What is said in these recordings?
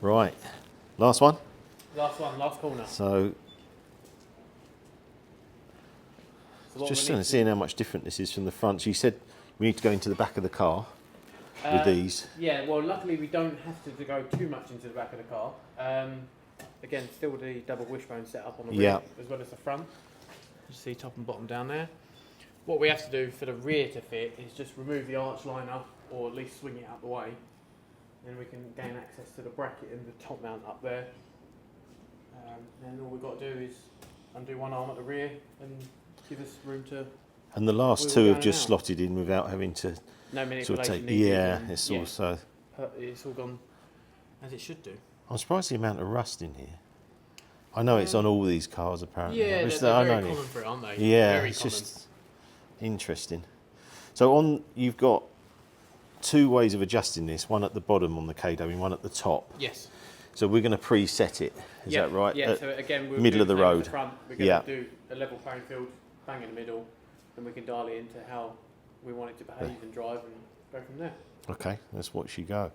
Right, last one. Last one, last corner. So just seeing how much different this is from the front. So you said we need to go into the back of the car with these. Yeah, well, luckily we don't have to go too much into the back of the car. Again, still the double wishbone set up on the rear as well as the front. You see top and bottom down there. What we have to do for the rear to fit is just remove the arch liner, or at least swing it out the way. Then we can gain access to the bracket and the top mount up there. Then all we've got to do is undo one arm at the rear and give us room to... And the last two have just slotted in without having to sort of take... It's also... It's all gone as it should do. I'm surprised the amount of rust in here. I know it's on all these cars apparently. Yeah, they're very common for it, aren't they? Yeah, very it's common. Just interesting. So you've got two ways of adjusting this, one at the bottom on the KW and one at the top. Yes. So we're going to preset it, is that right? Yeah, so again, we'll middle of the road. We're going to do a level playing field, bang in the middle, and we can dial it into how we want it to behave and drive and go from there. Okay, let's watch you go.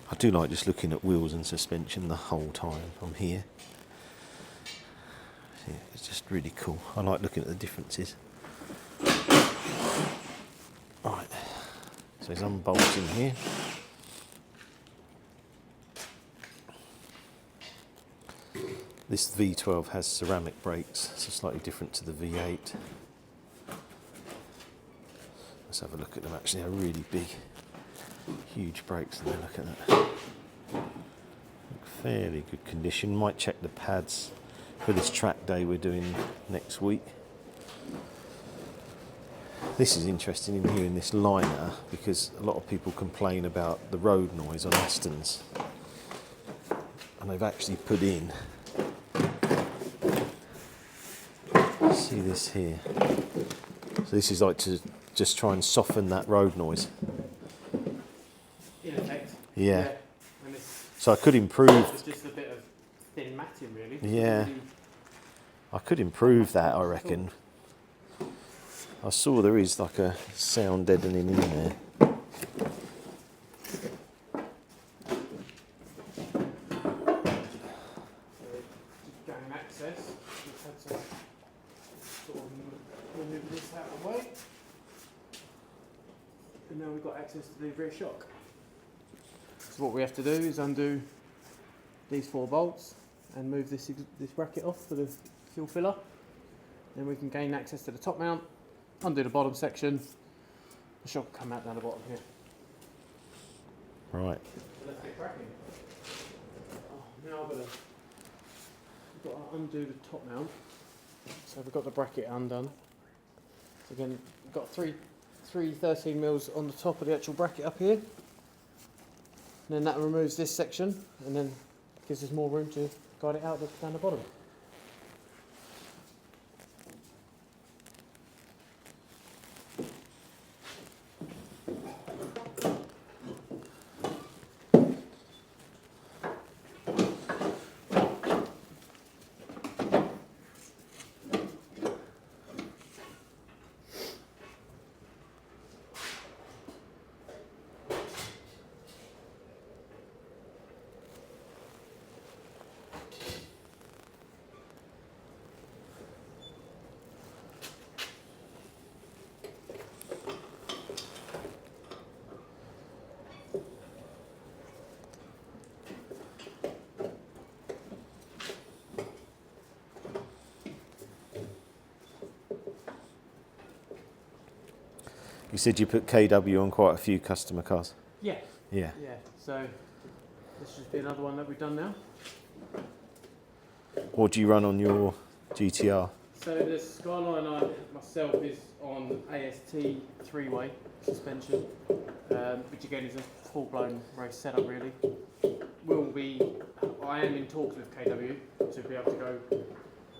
I do like just looking at wheels and suspension the whole time I'm here. Yeah, it's just really cool. I like looking at the differences. Right, so it's unbolting here. This V12 has ceramic brakes, so slightly different to the V8. Let's have a look at them. Actually, they're really big. Huge brakes there, look at that. Look fairly good condition. Might check the pads for this track day we're doing next week. This is interesting in here in this liner because a lot of people complain about the road noise on Astons. And they've actually put in, see this here. So this is like to just try and soften that road noise. In effect. Yeah. And so I could improve. It's just a bit of thin matting, really. Yeah. I could improve that, I reckon. I saw there is like a sound deadening in there. Gain access. We've had to sort of remove this out of the way. And now we've got access to the rear shock. So what we have to do is undo these 4 bolts and move this bracket off for the fuel filler. Then we can gain access to the top mount, undo the bottom section, the shock will come out down the bottom here. Right. So let's get cracking. Now I've got to undo the top mount. So we've got the bracket undone. So again, we've got three 13 mils on the top of the actual bracket up here. And then that removes this section and then gives us more room to guide it out down the bottom. You said you put KW on quite a few customer cars. Yeah. Yeah. Yeah. So this should be another one that we've done now. What do you run on your GTR? So the Skyline myself is on AST 3-way suspension, which again is a full-blown race setup really. I am in talks with KW to be able to go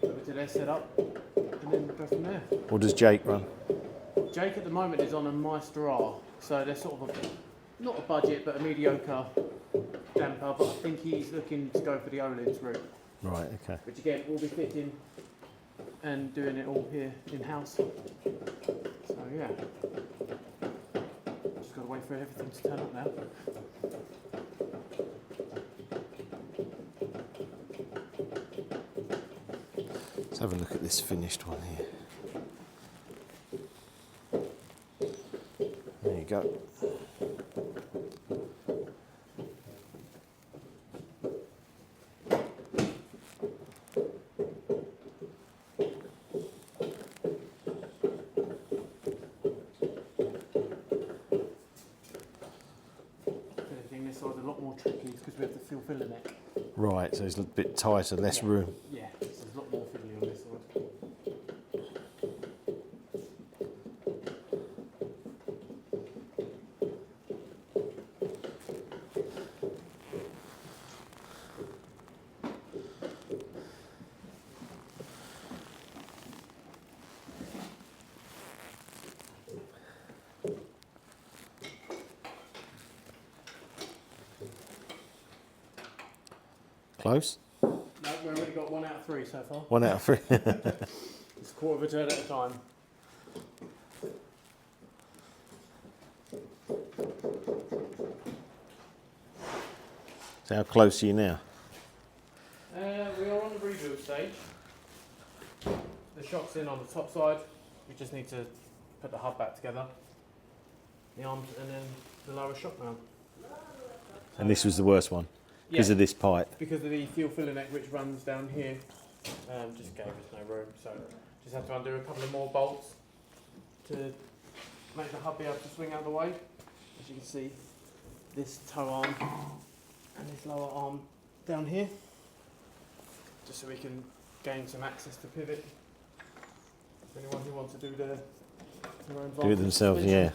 over to their setup and then go from there. What does Jake run? Jake at the moment is on a Maestro R, so they're sort of not a budget, but a mediocre damper. But I think he's looking to go for the OLEDs route. Right, okay. Which again, we'll be fitting and doing it all here in-house. So yeah, just got to wait for everything to turn up now. Let's have a look at this finished one here. There you go. This side's a lot more tricky because we have the fill filler neck. Right, so it's a bit tighter, less room. Yeah, so there's a lot more fiddly on this side. Close? No, we've already got 1 out of 3 so far. 1 out of 3. It's a quarter of a turn at a time. So how close are you now? We are on the rebuild stage. The shock's in on the top side. We just need to put the hub back together. The arms and then the lower shock mount. And this was the worst one? Because of this pipe? Because of the fuel filler neck which runs down here. Just gave us no room. So just have to undo a couple of more bolts to make the hub be able to swing out of the way. As you can see, this toe arm and this lower arm down here. Just so we can gain some access to pivot. For anyone who wants to do their own Do it themselves, yeah.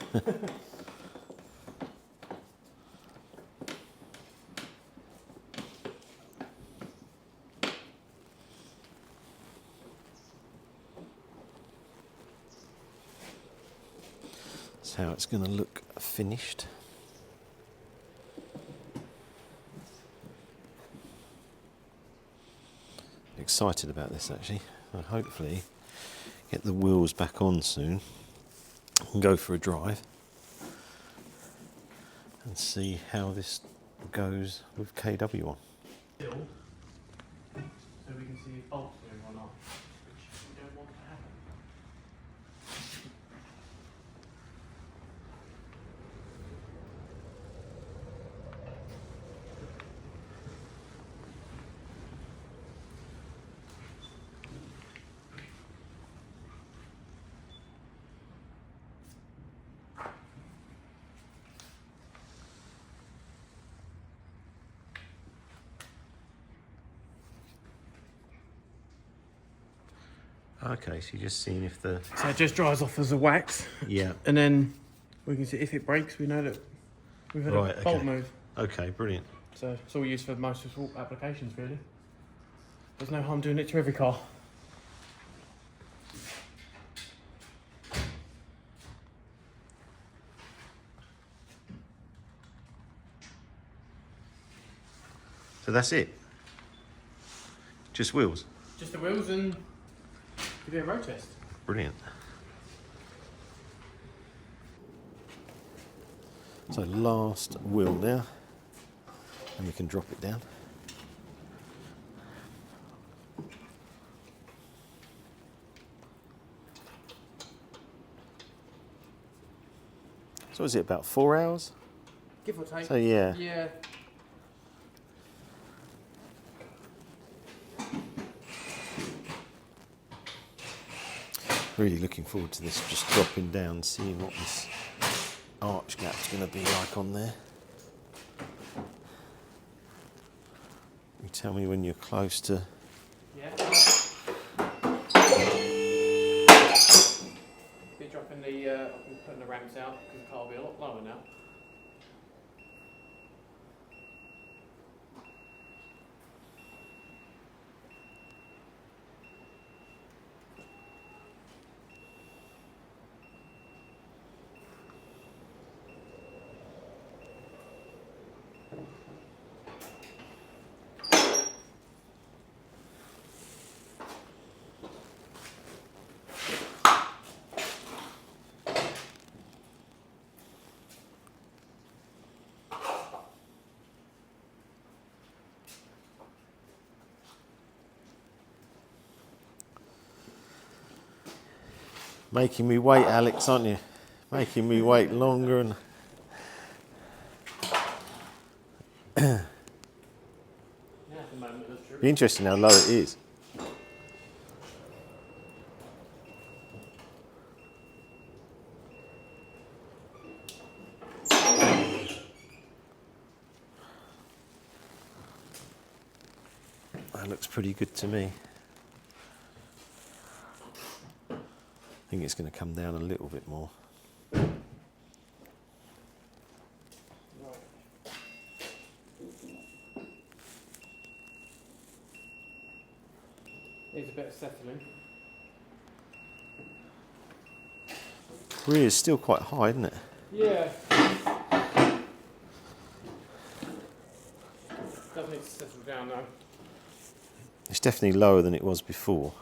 That's how it's going to look finished. Excited about this actually. I'll hopefully get the wheels back on soon and go for a drive and see how this goes with KW on. Still, so we can see if bolts going on off, which we don't want to happen. Okay, so you're just seeing if the... So it just dries off as a wax. Yeah. And then we can see if it breaks, we know that we've had a bolt move. Okay, brilliant. So it's all used for most of all applications really. There's no harm doing it to every car. So that's it? Just wheels? Just the wheels and give it a road test. Brilliant. So last wheel now, and we can drop it down. So is it about 4 hours? Give or take. So yeah. Yeah. Really looking forward to this, just dropping down, seeing what this arch gap's going to be like on there. You tell me when you're close to... Yeah. Be dropping the, putting the ramps out because the car will be a lot lower now. Making me wait, Alex, aren't you? Making me wait longer. And Yeah, at the moment, that's true. be interesting how low it is. That looks pretty good to me. I think it's going to come down a little bit more. Needs a bit of settling. Rear's still quite high, isn't it? Yeah. Does need to settle down though. It's definitely lower than it was before.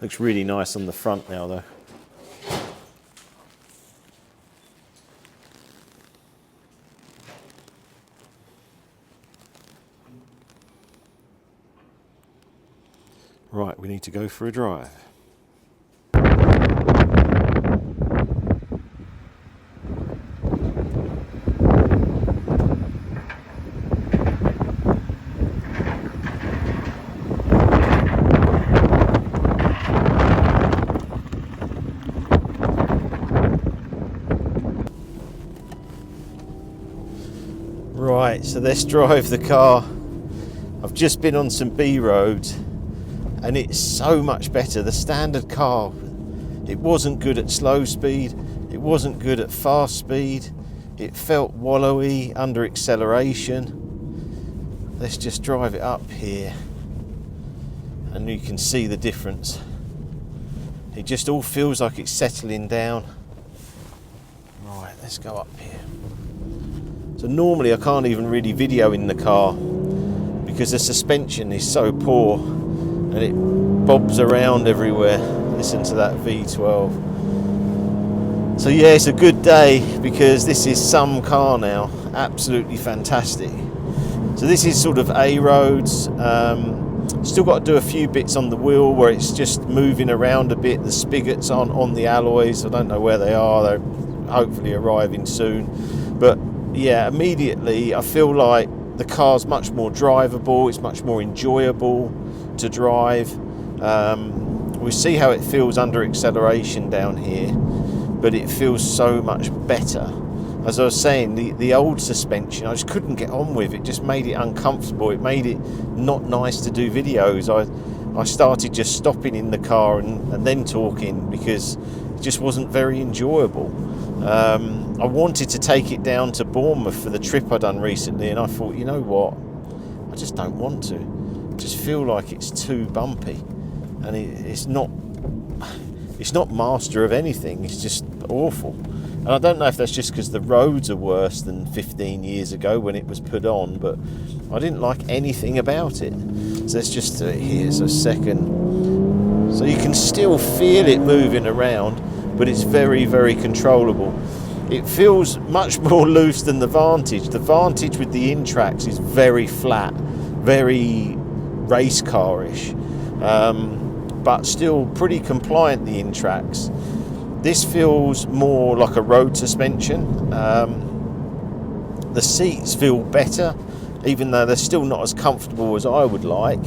Looks really nice on the front now though. Right, we need to go for a drive. Right, so let's drive the car. I've just been on some B roads and it's so much better. The standard car, it wasn't good at slow speed, it wasn't good at fast speed, it felt wallowy under acceleration. Let's just drive it up here and you can see the difference. It just all feels like it's settling down. Right, let's go up here. So normally I can't even really video in the car because the suspension is so poor and it bobs around everywhere. Listen to that V12. So yeah, it's a good day because this is some car now. Absolutely fantastic. So this is sort of A roads. Still got to do a few bits on the wheel where it's just moving around a bit. The spigots aren't on the alloys. I don't know where they are. They're hopefully arriving soon. But yeah, immediately I feel like the car's much more drivable. It's much more enjoyable to drive. We see how it feels under acceleration down here, but it feels so much better. As I was saying, the old suspension I just couldn't get on with. It just made it uncomfortable. It made it not nice to do videos. I started just stopping in the car and then talking because it just wasn't very enjoyable. I wanted to take it down to Bournemouth for the trip I done recently, and I thought, you know what, I just don't want to. I just feel like it's too bumpy, and it's not master of anything. It's just awful. And I don't know if that's just because the roads are worse than 15 years ago when it was put on, but I didn't like anything about it. So let's just do it here. So second, so you can still feel it moving around, but it's very, very controllable. It feels much more loose than the Vantage. The Vantage with the in-tracks is very flat, very race car-ish, but still pretty compliant, the in-tracks. This feels more like a road suspension. The seats feel better, even though they're still not as comfortable as I would like.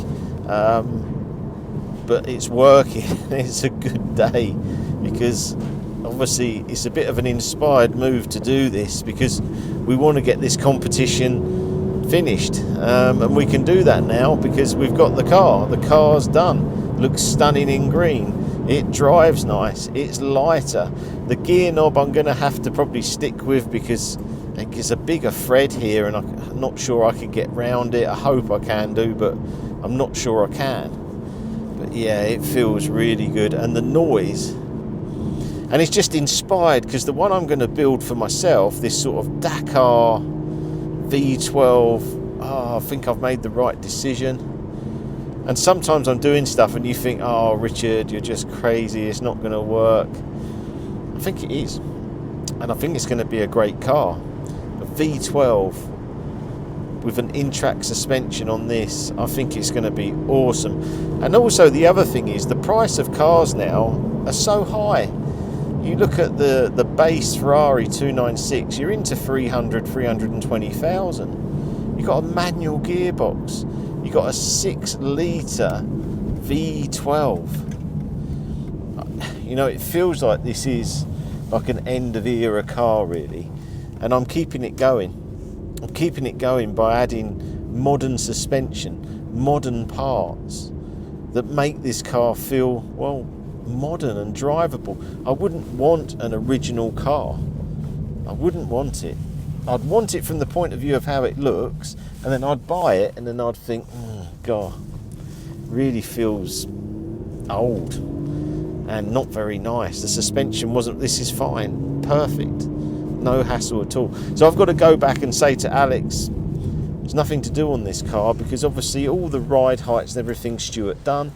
But it's working. It's a good day because obviously it's a bit of an inspired move to do this because we want to get this competition finished, and we can do that now because we've got the car. The car's done. Looks stunning in green. It drives nice. It's lighter. The gear knob I'm going to have to probably stick with because I think it's a bigger thread here and I'm not sure I can get round it. I hope I can do, but I'm not sure I can. But yeah, it feels really good. And the noise, and it's just inspired because the one I'm going to build for myself, this sort of Dakar V12, I think I've made the right decision. And sometimes I'm doing stuff and you think, oh Richard, you're just crazy, it's not going to work. I think it is, and I think it's going to be a great car, a V12 with an in-track suspension on this, I think it's going to be awesome. And also the other thing is the price of cars now are so high. You look at the base Ferrari 296, you're into 320,000. You've got a manual gearbox. You've got a 6-litre V12. You know, it feels like this is like an end of era car really. And I'm keeping it going. I'm keeping it going by adding modern suspension, modern parts that make this car feel, well, modern and drivable. I wouldn't want an original car. I wouldn't want it. I'd want it from the point of view of how it looks, and then I'd buy it and then I'd think, oh God, really feels old and not very nice. The suspension wasn't, this is fine, perfect. No hassle at all. So I've got to go back and say to Alex, there's nothing to do on this car because obviously all the ride heights and everything Stuart done.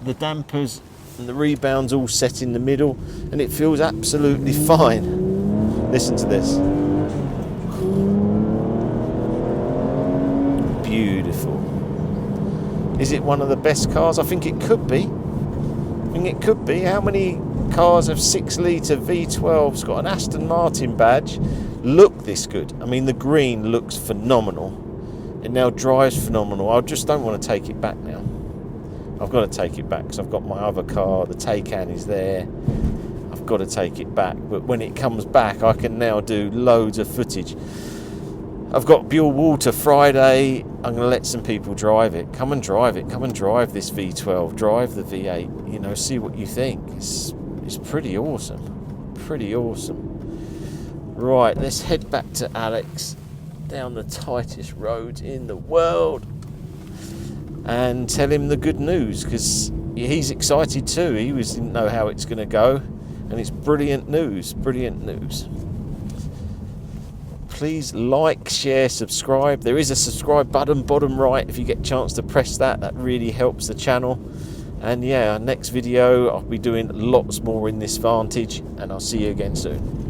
The dampers and the rebounds all set in the middle and it feels absolutely fine. Listen to this. Beautiful. Is it one of the best cars? I think it could be. I think it could be. How many cars have 6-litre V12s got an Aston Martin badge look this good? I mean, the green looks phenomenal. It now drives phenomenal. I just don't want to take it back now. I've got to take it back because I've got my other car. The Taycan is there. I've got to take it back. But when it comes back, I can now do loads of footage. I've got Buell Water Friday. I'm going to let some people drive it. Come and drive it. Come and drive this V12. Drive the V8. You know, see what you think. It's pretty awesome. Pretty awesome. Right, let's head back to Alex down the tightest road in the world and tell him the good news because he's excited too. He didn't know how it's going to go, and it's brilliant news. Brilliant news. Please like, share, subscribe. There is a subscribe button bottom right. If you get a chance to press that, that really helps the channel. And yeah, next video I'll be doing lots more in this Vantage, and I'll see you again soon.